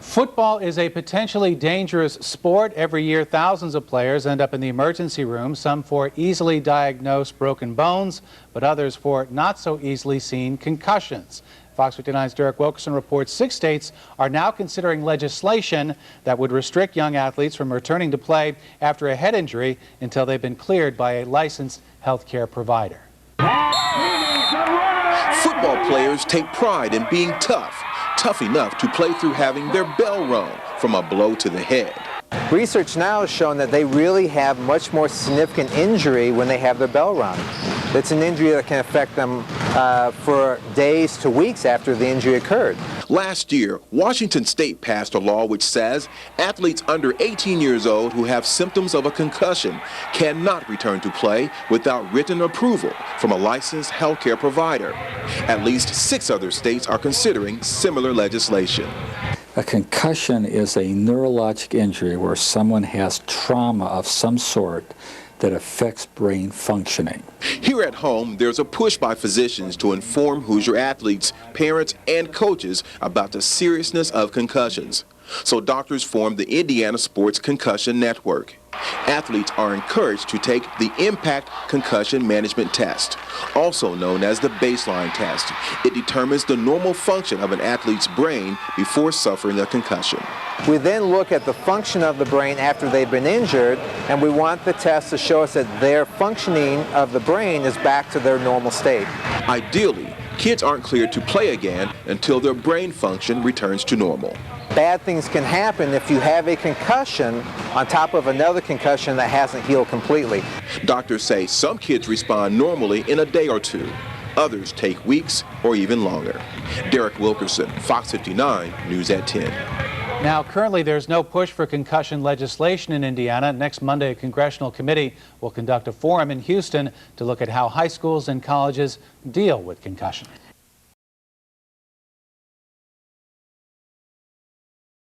Football is a potentially dangerous sport. Every year, thousands of players end up in the emergency room, some for easily diagnosed broken bones, but others for not so easily seen concussions. Fox 59's Derrick Wilkerson reports 6 states are now considering legislation that would restrict young athletes from returning to play after a head injury until they've been cleared by a licensed health care provider. Football players take pride in being tough enough to play through having their bell rung from a blow to the head. Research now has shown that they really have much more significant injury when they have their bell rung. It's an injury that can affect them for days to weeks after the injury occurred. Last year, Washington State passed a law which says athletes under 18 years old who have symptoms of a concussion cannot return to play without written approval from a licensed healthcare provider. At least 6 other states are considering similar legislation. A concussion is a neurologic injury where someone has trauma of some sort that affects brain functioning. Here at home, there's a push by physicians to inform Hoosier athletes, parents, and coaches about the seriousness of concussions. So doctors formed the Indiana Sports Concussion Network. Athletes are encouraged to take the Impact Concussion Management Test, also known as the baseline test. It determines the normal function of an athlete's brain before suffering a concussion. We then look at the function of the brain after they've been injured, and we want the test to show us that their functioning of the brain is back to their normal state. Ideally, kids aren't cleared to play again until their brain function returns to normal. Bad things can happen if you have a concussion on top of another concussion that hasn't healed completely. Doctors say some kids respond normally in a day or 2. Others take weeks or even longer. Derrick Wilkerson, Fox 59, News at 10. Now, currently, there's no push for concussion legislation in Indiana. Next Monday, a congressional committee will conduct a forum in Houston to look at how high schools and colleges deal with concussion.